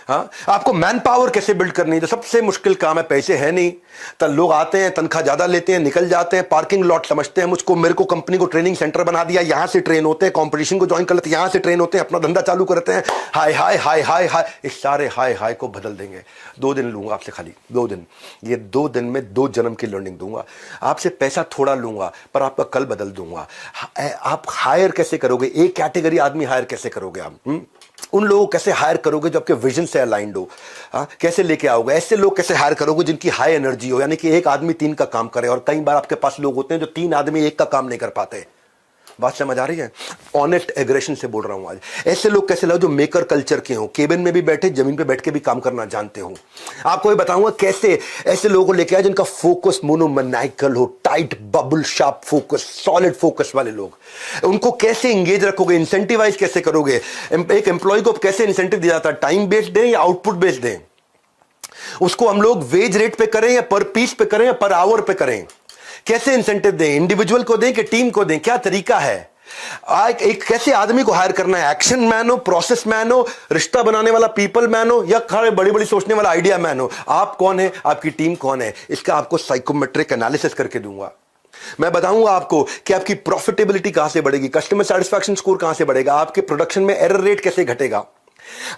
हाँ, आपको मैन पावर कैसे बिल्ड करनी है, तो सबसे मुश्किल काम है। पैसे है नहीं तो लोग आते हैं, तनख्वाह ज्यादा लेते हैं, निकल जाते हैं, पार्किंग लॉट समझते हैं मुझको, मेरे को कंपनी को ट्रेनिंग सेंटर बना दिया, यहां से ट्रेन होते हैं, कंपटीशन को ज्वाइन कर लेते हैं, यहां से ट्रेन होते हैं, अपना धंधा चालू करते हैं। हाय हाय हाय हाय हाय, इस सारे हाय हाय को बदल देंगे। 2 दिन लूंगा आपसे, खाली 2 दिन। ये 2 दिन में 2 जन्म की लर्निंग दूंगा आपसे। पैसा थोड़ा लूंगा पर आपका कल बदल दूंगा। आप हायर कैसे करोगे, एक कैटेगरी आदमी हायर कैसे करोगे आप? उन लोगों को कैसे हायर करोगे जो आपके विजन से अलाइंड हो? कैसे लेके आओगे? ऐसे लोग कैसे हायर करोगे जिनकी हाई एनर्जी हो, यानी कि एक आदमी 3 का काम करे। और कई बार आपके पास लोग होते हैं जो 3 आदमी 1 का काम नहीं कर पाते। बात समझ आ रही है? ऑनेस्ट एग्रेशन से बोल रहा हूं आज। ऐसे लोग कैसे लाओ जो मेकर कल्चर के हो, केबिन में भी बैठे, जमीन पे बैठ के भी काम करना जानते हो। आपको ये बताऊंगा कैसे ऐसे लोगों को लेके आए जिनका फोकस मोनोमैनिकल हो, tight bubble sharp focus, solid focus वाले लोग। उनको कैसे इंगेज रखोगे, इंसेंटिवाइज कैसे करोगे? एक एम्प्लॉय को कैसे इंसेंटिव दिया जाता है, टाइम बेस्ड दें या आउटपुट बेस्ड दें? उसको हम लोग वेज रेट पे करें या पर पीस पे करें या पर आवर पे करें, कैसे इंसेंटिव दें, इंडिविजुअल को दें कि टीम को दें, क्या तरीका है, एक कैसे आदमी को हायर करना है, एक्शन मैन हो, प्रोसेस मैन हो, रिश्ता बनाने वाला पीपल मैन हो, या खड़े बड़ी बड़ी सोचने वाला आइडिया मैन हो, आप कौन है, आपकी टीम कौन है, इसका आपको साइकोमेट्रिक एनालिसिस करके दूंगा। मैं बताऊंगा आपको कि आपकी प्रॉफिटेबिलिटी कहां से बढ़ेगी, कस्टमर सेटिस्फैक्शन स्कोर कहां से बढ़ेगा, आपके प्रोडक्शन में एरर रेट कैसे घटेगा,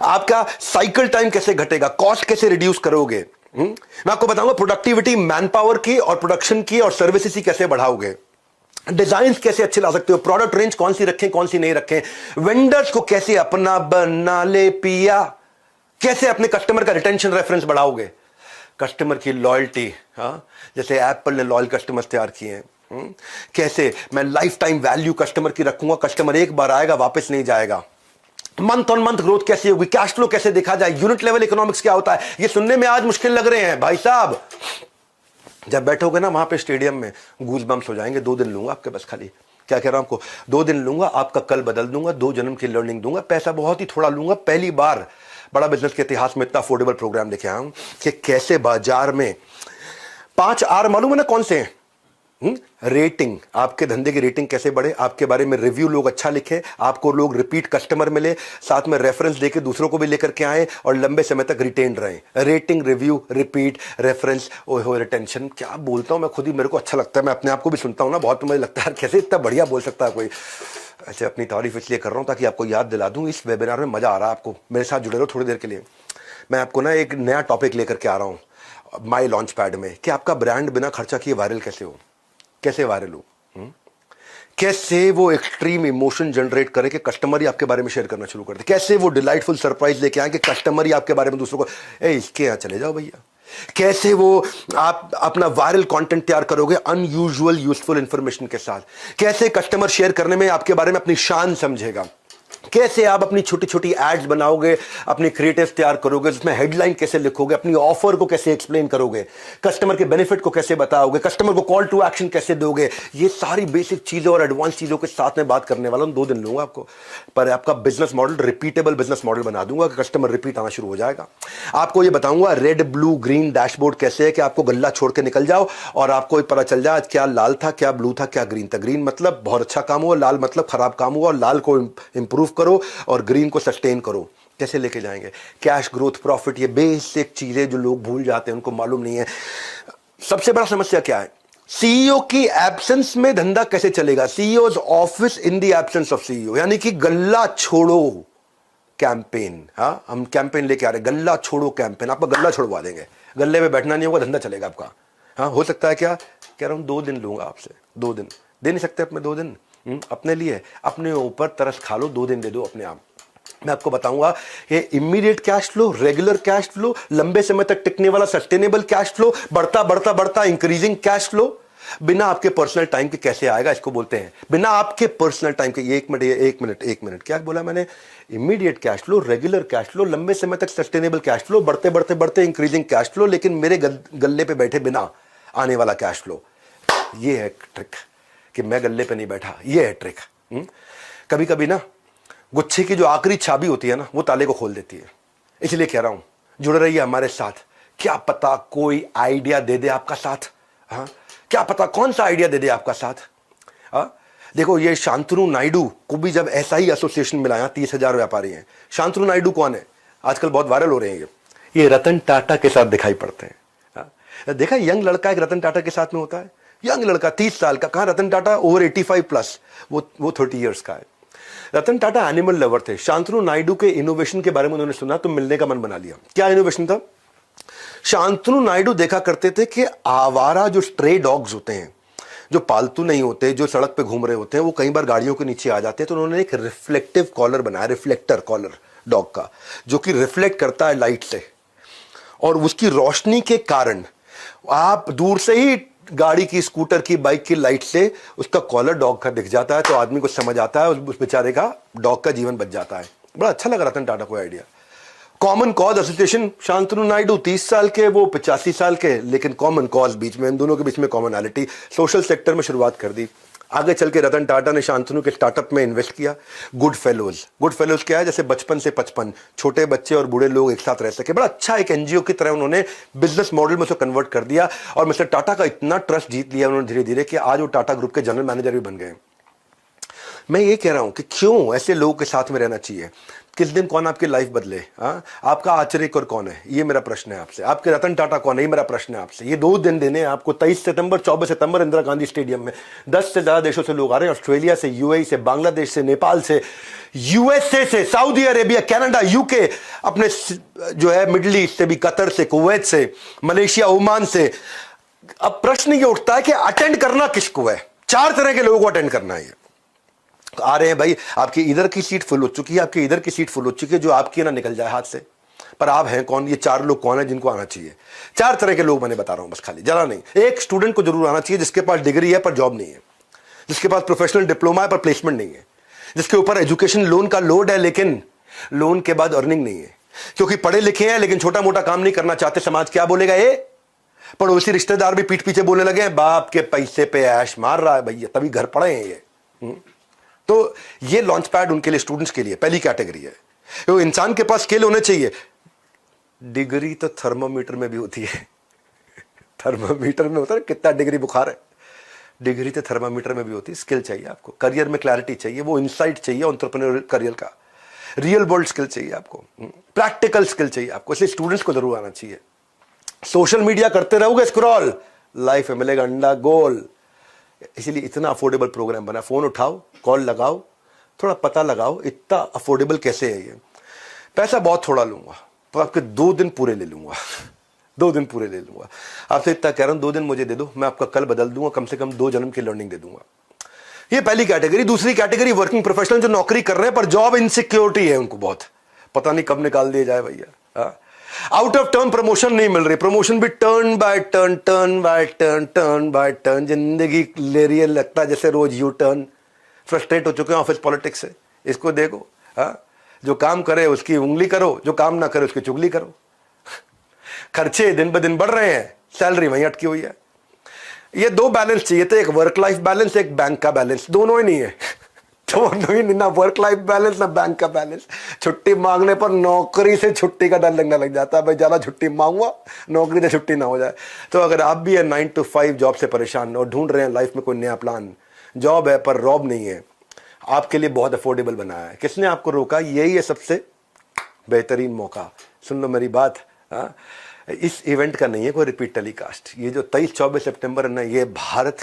आपका साइकिल टाइम कैसे घटेगा, कॉस्ट कैसे रिड्यूस करोगे। मैं आपको बताऊंगा प्रोडक्टिविटी मैन पावर की और प्रोडक्शन की और सर्विसेज की कैसे बढ़ाओगे, डिजाइन कैसे अच्छे ला सकते हो, प्रोडक्ट रेंज कौन सी रखें कौन सी नहीं रखें, वेंडर्स को कैसे अपना बना ले पिया, कैसे अपने कस्टमर का रिटेंशन रेफरेंस बढ़ाओगे, कस्टमर की लॉयल्टी, जैसे एप्पल ने लॉयल कस्टमर्स तैयार किए हैं, कैसे मैं लाइफ टाइम वैल्यू कस्टमर की रखूंगा, कस्टमर एक बार आएगा वापस नहीं जाएगा, मंथ ऑन मंथ ग्रोथ कैसे होगी, कैश फ्लो कैसे देखा जाए, यूनिट लेवल इकोनॉमिक्स क्या होता है। ये सुनने में आज मुश्किल लग रहे हैं भाई साहब, जब बैठोगे ना वहां पे स्टेडियम में गूज बम्स हो जाएंगे। 2 दिन लूंगा आपके बस, खाली क्या कह रहा हूं आपको, 2 दिन लूंगा, आपका कल बदल दूंगा, 2 जन्म की लर्निंग दूंगा, पैसा बहुत ही थोड़ा लूंगा। पहली बार बड़ा बिजनेस के इतिहास में इतना अफोर्डेबल प्रोग्राम लेके आया हूं कि कैसे बाजार में 5 आर मालूम है ना कौन से हैं, रेटिंग, आपके धंधे की रेटिंग कैसे बढ़े, आपके बारे में रिव्यू लोग अच्छा लिखे, आपको लोग रिपीट कस्टमर मिले, साथ में रेफरेंस देके दूसरों को भी लेकर के आए और लंबे समय तक रिटेन रहे। रेटिंग, रिव्यू, रिपीट, रेफरेंस, ओहो रिटेंशन, क्या बोलता हूं मैं, खुद ही मेरे को अच्छा लगता है, मैं अपने आप को भी सुनता हूं ना बहुत, तो मुझे लगता है कैसे इतना बढ़िया बोल सकता है कोई। ऐसे अपनी तारीफ इसलिए कर रहा हूं ताकि आपको याद दिला दूं, इस वेबिनार में मजा आ रहा है आपको, मेरे साथ जुड़े रहो थोड़ी देर के लिए। मैं आपको ना एक नया टॉपिक लेकर के आ रहा हूं माई लॉन्च पैड में, कि आपका ब्रांड बिना खर्चा किए वायरल कैसे हो, कैसे वायरल हो, कैसे वो एक्सट्रीम इमोशन जनरेट करे कि कस्टमर ही आपके बारे में शेयर करना शुरू कर दे, कैसे वो डिलाइटफुल सरप्राइज लेके आए कि कस्टमर ही आपके बारे में दूसरों को इसके यहां चले जाओ भैया, कैसे वो आप अपना वायरल कंटेंट तैयार करोगे अनयूजुअल यूजफुल इंफॉर्मेशन के साथ, कैसे कस्टमर शेयर करने में आपके बारे में अपनी शान समझेगा, कैसे आप अपनी छोटी छोटी एड्स बनाओगे, अपनी क्रिएटिव तैयार करोगे, उसमें हेडलाइन कैसे लिखोगे, अपनी ऑफर को कैसे एक्सप्लेन करोगे, कस्टमर के बेनिफिट को कैसे बताओगे, कस्टमर को कॉल टू एक्शन कैसे दोगे, ये सारी बेसिक चीजें और एडवांस चीजों के साथ में बात करने वाला हूं। 2 दिन लूंगा आपको, पर आपका business model repeatable business model बना दूंगा कि कस्टमर रिपीट आना शुरू हो जाएगा। आपको ये बताऊंगा रेड ब्लू ग्रीन डैशबोर्ड कैसे है कि आपको गल्ला छोड़ के निकल जाओ और आपको पता चल जाए क्या लाल था, क्या ब्लू था, क्या ग्रीन था। ग्रीन मतलब बहुत अच्छा काम हुआ, लाल मतलब खराब काम हुआ, और लाल को इंप्रूव करो और ग्रीन को सस्टेन करो। कैसे लेके जाएंगे, कैश ग्रोथ, प्रॉफिट, ये बेसिक चीजें जो लोग भूल जाते हैं, उनको मालूम नहीं है। सबसे बड़ा समस्या क्या है, सीईओ की एब्सेंस में धंधा कैसे चलेगा, CEOs office in the absence of CEO, यानी कि गल्ला छोड़ो कैंपेन। हाँ, हम कैंपेन लेके आ रहे, गल्ला छोड़ो कैंपेन, आपका गल्ला छोड़वा देंगे, गल्ले में बैठना नहीं होगा, धंधा चलेगा आपका। हाँ, हो सकता है क्या, कह रहा हूं 2 दिन लूंगा आपसे, 2 दिन दे नहीं सकते अपने 2 दिन अपने लिए, अपने ऊपर तरस खा लो, 2 दिन दे दो अपने आप। मैं आपको बताऊंगा ये immediate cash flow, regular cash flow, लंबे समय तक टिकने वाला सस्टेनेबल कैश फ्लो, बढ़ता बढ़ता बढ़ता इंक्रीजिंग कैश फ्लो, बिना आपके पर्सनल टाइम के कैसे आएगा, इसको बोलते हैं बिना आपके पर्सनल टाइम के। एक मिनट क्या बोला मैंने, immediate cash flow, regular cash flow, लंबे समय तक सस्टेनेबल कैश फ्लो, बढ़ते बढ़ते बढ़ते इंक्रीजिंग कैश फ्लो, लेकिन मेरे गल्ले पे बैठे बिना आने वाला कैश फ्लो। ये है ट्रिक कि मैं गल्ले पे नहीं बैठा, ये है ट्रिक। कभी कभी ना गुच्छे की जो आखिरी चाबी होती है ना, वो ताले को खोल देती है। इसलिए कह रहा हूं जुड़े रहिए हमारे साथ, क्या पता कोई आइडिया दे दे आपका साथ। हाँ, क्या पता कौन सा आइडिया दे दे आपका साथ। हाँ, देखो ये शांतनु नायडू को भी जब ऐसा ही एसोसिएशन मिला, 30,000 व्यापारी हैं। शांतनु नायडू कौन है, आजकल बहुत वायरल हो रहे हैं, ये रतन टाटा के साथ दिखाई पड़ते हैं। हाँ, देखा यंग लड़का एक रतन टाटा के साथ में होता है, यंग लड़का 30 साल का, कहां रतन टाटा ओवर 85 प्लस, वो 30 इयर्स का है। रतन टाटा एनिमल लवर थे। शांतनु नायडू के इनोवेशन के बारे में उन्होंने सुना तो मिलने का मन बना लिया। क्या इनोवेशन था, शांतनु नायडू देखा करते थे कि आवारा जो स्ट्रे डॉग्स होते हैं, जो पालतू नहीं होते, जो सड़क पे घूम रहे होते हैं, वो कई बार गाड़ियों के नीचे आ जाते हैं, तो उन्होंने एक रिफ्लेक्टिव कॉलर बनाया, रिफ्लेक्टर कॉलर डॉग का, जो कि रिफ्लेक्ट करता है लाइट से, और उसकी रोशनी के कारण आप दूर से ही गाड़ी की, स्कूटर की, बाइक की लाइट से उसका कॉलर डॉग का दिख जाता है, तो आदमी को समझ आता है उस बेचारे का डॉग का जीवन बच जाता है। बड़ा अच्छा लगा रतन टाटा को idea. Common cause association, Shantanu Naidu 30 साल के, वो 85 साल के, लेकिन कॉमन कॉज बीच में, इन दोनों के बीच में कॉमनैलिटी, सोशल सेक्टर में शुरुआत कर दी। आगे चल के रतन टाटा ने शांतनु के स्टार्टअप में इन्वेस्ट किया। गुड फेलोज क्या है? जैसे बचपन से 55 छोटे बच्चे और बूढ़े लोग एक साथ रह सके, बड़ा अच्छा एक एनजीओ की तरह उन्होंने बिजनेस मॉडल में उसको कन्वर्ट कर दिया और मिस्टर टाटा का इतना ट्रस्ट जीत लिया उन्होंने धीरे धीरे कि आज वो टाटा ग्रुप के जनरल मैनेजर भी बन गए। मैं ये कह रहा हूं कि क्यों ऐसे लोगों के साथ में रहना चाहिए। किस दिन कौन आपकी लाइफ बदले, आपका आचर्यकर कौन है, ये मेरा प्रश्न है आपसे। आपके रतन टाटा कौन है, ये मेरा प्रश्न है आपसे। ये 2 दिन देने आपको 23 सितंबर 24 सितंबर इंदिरा गांधी स्टेडियम में 10 से ज्यादा देशों से लोग आ रहे हैं, ऑस्ट्रेलिया से, यूएई से, बांग्लादेश से, नेपाल से, यूएसए से, सऊदी अरेबिया, कनाडा, यूके, अपने जो है मिडिल ईस्ट से भी, कतर से, कुवैत से, मलेशिया, ओमान से। अब प्रश्न ये उठता है कि अटेंड करना किसको है? 4 तरह के लोगों को अटेंड करना है। आ रहे हैं भाई, आपकी इधर की सीट फुल हो चुकी है, आपकी इधर की सीट फुल हो चुकी है, जो आपकी ना निकल जाए हाथ से। पर आप हैं कौन? ये 4 लोग कौन है जिनको आना चाहिए? 4 तरह के लोग मैंने बता रहा हूं, बस खाली जरा नहीं। एक स्टूडेंट को जरूर आना चाहिए जिसके पास डिग्री है पर जॉब नहीं है, जिसके पास प्रोफेशनल डिप्लोमा है पर प्लेसमेंट नहीं है, जिसके ऊपर एजुकेशन लोन का लोड है लेकिन लोन के बाद अर्निंग नहीं है, क्योंकि पढ़े लिखे हैं लेकिन छोटा मोटा काम नहीं करना चाहते। समाज क्या बोलेगा? ये पड़ोसी रिश्तेदार भी पीठ पीछे बोलने लगे हैं, बाप के पैसे पे ऐश मार रहा है भैया, तभी घर पड़े हैं ये। तो ये लॉन्च पैड उनके लिए, स्टूडेंट्स के लिए पहली कैटेगरी है। तो इंसान के पास स्किल होने चाहिए। डिग्री तो थर्मोमीटर में भी होती है। थर्मोमीटर में होता है कितना डिग्री बुखार है, डिग्री तो थर्मोमीटर में भी होती है। स्किल चाहिए आपको, करियर में क्लैरिटी चाहिए, वो इनसाइट चाहिए एंटरप्रेन्योर करियर का, रियल वर्ल्ड स्किल चाहिए आपको, प्रैक्टिकल स्किल चाहिए आपको। इसलिए स्टूडेंट्स को जरूर आना चाहिए। सोशल मीडिया करते रहोगे स्क्रॉल, लाइफ में मिलेगा अंडा गोल। इसीलिए इतना अफोर्डेबल प्रोग्राम बना। फोन उठाओ, कॉल लगाओ, थोड़ा पता लगाओ इतना अफोर्डेबल कैसे है ये। पैसा बहुत थोड़ा लूंगा, तो आपके 2 दिन पूरे ले लूंगा। 2 दिन पूरे ले लूंगा आपसे, इतना कह रहा हूं। 2 दिन मुझे दे दो, मैं आपका कल बदल दूंगा, कम से कम 2 जन्म की लर्निंग दे दूंगा। ये पहली कैटेगरी। दूसरी कैटेगरी वर्किंग प्रोफेशनल जो नौकरी कर रहे हैं पर जॉब इनसिक्योरिटी है उनको, बहुत पता नहीं कब निकाल दिया जाए भैया। आउट ऑफ टर्न प्रमोशन नहीं मिल रही, प्रमोशन भी turn by turn, turn by turn, turn by turn. जिंदगी ले रही है, लगता है जैसे रोज यू टर्न। फ्रस्ट्रेट हो चुके हैं ऑफिस पॉलिटिक्स से। इसको देखो, जो काम करे उसकी उंगली करो, जो काम ना करे उसकी चुगली करो। खर्चे दिन ब दिन बढ़ रहे हैं, सैलरी वहीं अटकी हुई है। ये 2 बैलेंस चाहिए थे, एक वर्क लाइफ बैलेंस, एक बैंक का बैलेंस। दोनों ही नहीं है। दोनों ही नहीं, ना वर्क लाइफ बैलेंस ना बैंक का बैलेंस। छुट्टी मांगने पर नौकरी से छुट्टी का डर लगने लग जाता है, भाई ज्यादा छुट्टी मांगूंगा नौकरी से छुट्टी ना हो जाए। तो अगर आप भी है 9 to 5 जॉब से परेशान और ढूंढ रहे हैं लाइफ में कोई नया प्लान, जॉब है पर रॉब नहीं है, आपके लिए बहुत अफोर्डेबल बनाया है। किसने आपको रोका? यही है सबसे बेहतरीन मौका। सुन लो मेरी बात, इस इवेंट का नहीं है कोई रिपीट टेलीकास्ट। ये जो 23-24 सितंबर है ना, ये भारत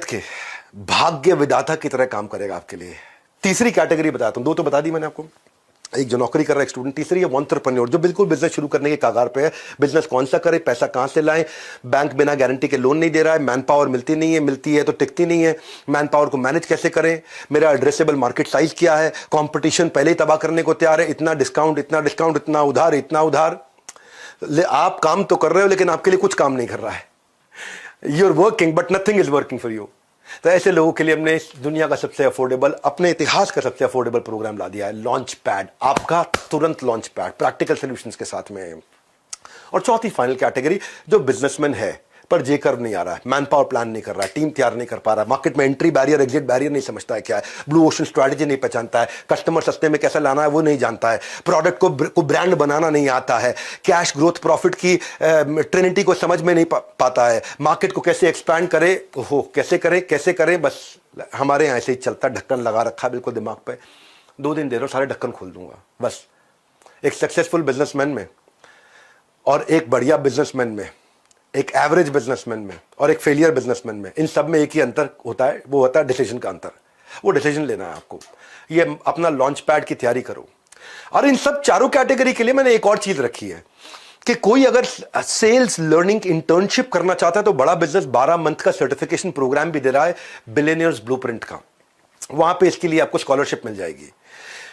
के भाग्य विधाता की तरह काम करेगा आपके लिए। तीसरी कैटेगरी बताता हूं, 2 तो बता दी मैंने आपको। एक जो नौकरी कर रहा है, एक स्टूडेंट। तीसरी है एंटरप्रेन्योर, जो बिल्कुल बिजनेस शुरू करने के कागार पे है। बिजनेस कौन सा करे, पैसा कहां से लाएं, बैंक बिना गारंटी के लोन नहीं दे रहा है, मैन पावर मिलती नहीं है, मिलती है तो टिकती नहीं है, मैन पावर को मैनेज कैसे करें, मेरा एड्रेसेबल मार्केट साइज क्या है, कंपटीशन पहले ही तबाह करने को तैयार है, इतना डिस्काउंट, इतना डिस्काउंट, इतना उधार, इतना उधार। आप काम तो कर रहे हो लेकिन आपके लिए कुछ काम नहीं कर रहा है। You are working but nothing is working for you. तो ऐसे लोगों के लिए हमने इस दुनिया का सबसे अफोर्डेबल, अपने इतिहास का सबसे अफोर्डेबल प्रोग्राम ला दिया है, लॉन्च पैड। आपका तुरंत लॉन्च पैड प्रैक्टिकल सॉल्यूशंस के साथ में। और चौथी फाइनल कैटेगरी, जो बिजनेसमैन है पर जे कर्व नहीं आ रहा है, मैन पावर प्लान नहीं कर रहा है, टीम तैयार नहीं कर पा रहा है, मार्केट में एंट्री बैरियर एग्जिट बैरियर नहीं समझता है क्या है, ब्लू ओशन स्ट्रैटेजी नहीं पहचानता है, कस्टमर सस्ते में कैसे लाना है वो नहीं जानता है, प्रोडक्ट को ब्रांड बनाना नहीं आता है, कैश ग्रोथ प्रॉफिट की ट्रिनिटी को समझ में नहीं पाता है, मार्केट को कैसे एक्सपैंड करे, कैसे करे, बस हमारे यहाँ ऐसे ही चलता, ढक्कन लगा रखा है बिल्कुल दिमाग पे। 2 दिन दे दो, सारे ढक्कन खोल दूंगा बस। एक सक्सेसफुल बिजनेसमैन में और एक बढ़िया बिजनेसमैन में, एक एवरेज बिजनेसमैन में और एक फेलियर बिजनेसमैन में, इन सब में एक ही अंतर होता है, वो होता है डिसीजन का अंतर। वो डिसीजन लेना है आपको। ये अपना लॉन्च पैड की तैयारी करो। और इन सब चारों कैटेगरी के लिए मैंने एक और चीज रखी है कि कोई अगर सेल्स लर्निंग इंटर्नशिप करना चाहता है तो बड़ा बिजनेस 12 मंथ का सर्टिफिकेशन प्रोग्राम भी दे रहा है, बिलियनियर्स ब्लूप्रिंट का। वहां पे इसके लिए आपको स्कॉलरशिप मिल जाएगी,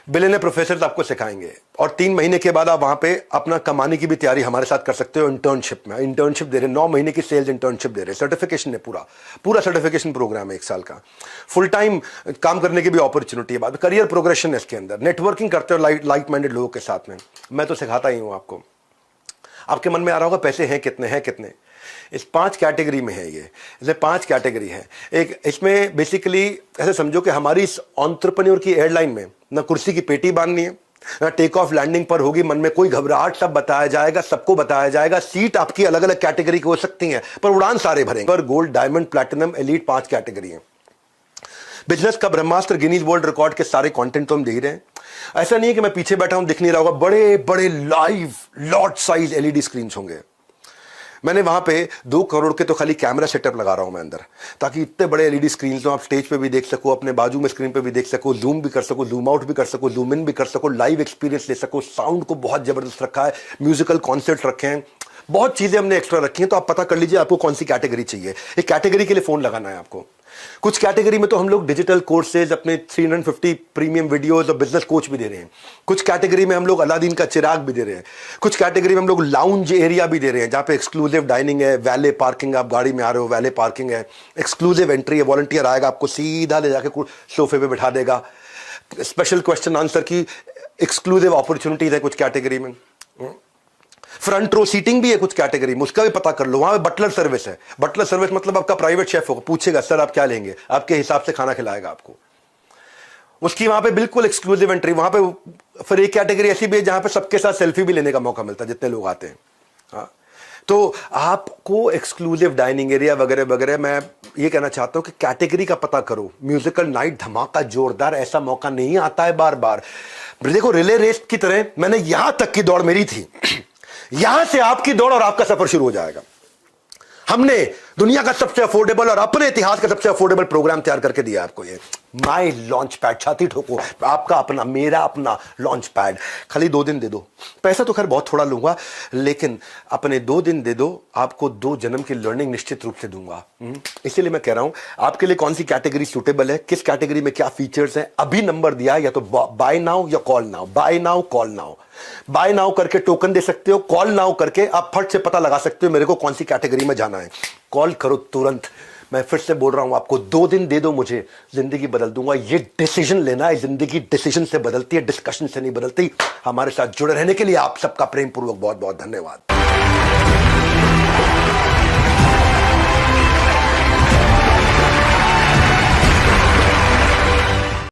बिलियनियर प्रोफेसर आपको सिखाएंगे और 3 महीने के बाद आप वहां पे अपना कमाने की भी तैयारी हमारे साथ कर सकते हो। इंटर्नशिप में इंटर्नशिप दे रहे, 9 महीने की सेल्स इंटर्नशिप दे रहे, सर्टिफिकेशन है, पूरा सर्टिफिकेशन प्रोग्राम है 1 साल का। फुल टाइम काम करने की भी अपॉर्चुनिटी है, बाद करियर प्रोग्रेशन है इसके अंदर। नेटवर्किंग करते हो लाइक माइंडेड लोगों के साथ में, मैं तो सिखाता ही हूं आपको। आपके मन में आ रहा होगा पैसे हैं कितने, इस 5 कैटेगरी में है ये, इसमें 5 कैटेगरी है। एक इसमें बेसिकली ऐसे समझो कि हमारी इस एंटरप्रेन्योर की एयरलाइन में ना कुर्सी की पेटी बांधनी है, ना टेक ऑफ लैंडिंग पर होगी मन में कोई घबराहट, सब बताया जाएगा, सबको बताया जाएगा। सीट आपकी अलग अलग कैटेगरी की हो सकती हैं पर उड़ान सारे भरेंगे। पर gold, diamond, platinum, elite 5 category है। बिजनेस का ब्रह्मास्त्र, गिनीज वर्ल्ड रिकॉर्ड के सारे कंटेंट तो हम दे रहे हैं। ऐसा नहीं है कि मैं पीछे बैठा हूं दिख नहीं रहा होगा, बड़े बड़े live lot size LED screen होंगे। मैंने वहां पे 2 करोड़ के तो खाली कैमरा सेटअप लगा रहा हूं मैं अंदर, ताकि इतने बड़े एलईडी स्क्रीन तो आप स्टेज पे भी देख सको, अपने बाजू में स्क्रीन पे भी देख सको, जूम भी कर सको, जूम आउट भी कर सको, जूम इन भी कर सको, लाइव एक्सपीरियंस ले सको। साउंड को बहुत जबरदस्त रखा है, म्यूजिकल कॉन्सर्ट रखे हैं, बहुत चीजें हमने एक्स्ट्रा रखी हैं। तो आप पता कर लीजिए आपको कौन सी कैटेगरी चाहिए। एक कैटेगरी के लिए फोन लगाना है आपको। कुछ कैटेगरी में तो हम लोग डिजिटल कोर्सेज, अपने 350 प्रीमियम वीडियोस और बिजनेस कोच भी दे रहे हैं। कुछ कैटेगरी में हम लोग अलादीन का चिराग भी दे रहे हैं। कुछ कैटेगरी में हम लोग लाउंज एरिया भी दे रहे हैं, जहां पे एक्सक्लूसिव डाइनिंग है, वैले पार्किंग, आप गाड़ी में आ रहे हो वैले पार्किंग है, एक्सक्लूसिव एंट्री है, वॉलंटियर आएगा आपको सीधा ले जाके सोफे पे बिठा देगा। स्पेशल क्वेश्चन आंसर की एक्सक्लूसिव अपॉर्चुनिटीज है कुछ कैटेगरी में। फ्रंट रो सीटिंग भी है कुछ कैटेगरी में, उसका भी पता कर लो। वहां पे बटलर सर्विस है। बटलर सर्विस मतलब आपका प्राइवेट शेफ होगा, पूछेगा सर आप क्या लेंगे, आपके हिसाब से खाना खिलाएगा आपको। उसकी वहां पे बिल्कुल एक्सक्लूसिव एंट्री। वहां पे फिर एक कैटेगरी ऐसी भी है जहां पे सबके साथ सेल्फी भी लेने का मौका मिलता है जितने लोग आते हैं। हाँ, तो आपको एक्सक्लूसिव डाइनिंग एरिया वगैरह वगैरह। मैं ये कहना चाहता हूं कि कैटेगरी का पता करो। म्यूजिकल नाइट धमाका जोरदार, ऐसा मौका नहीं आता है बार बार। देखो रिले रेस की तरह मैंने यहां तक की दौड़ मेरी थी, यहां से आपकी दौड़ और आपका सफर शुरू हो जाएगा। हमने दुनिया का सबसे अफोर्डेबल और अपने इतिहास का सबसे अफोर्डेबल प्रोग्राम तैयार करके दिया आपको। ये माई लॉन्च पैड, छाती ठोको, आपका अपना, मेरा अपना लॉन्च पैड। खाली 2 दिन दे दो, पैसा तो खैर बहुत थोड़ा लूंगा, लेकिन अपने 2 दिन दे दो, आपको 2 जन्म की लर्निंग निश्चित रूप से दूंगा। इसीलिए मैं कह रहा हूं आपके लिए कौन सी कैटेगरी सूटेबल है, किस कैटेगरी में क्या फीचर्स हैं। अभी नंबर दिया, या तो बाय नाउ या call now. Buy now, call now. Buy now करके टोकन दे सकते हो, कॉल नाउ करके आप फट से पता लगा सकते हो मेरे को कौन सी कैटेगरी में जाना है। कॉल करो तुरंत। मैं फिर से बोल रहा हूं आपको, 2 दिन दे दो मुझे, जिंदगी बदल दूंगा। ये डिसीजन लेना है, जिंदगी डिसीजन से बदलती है, डिस्कशन से नहीं बदलती। हमारे साथ जुड़े रहने के लिए आप सबका प्रेम पूर्वक बहुत बहुत धन्यवाद।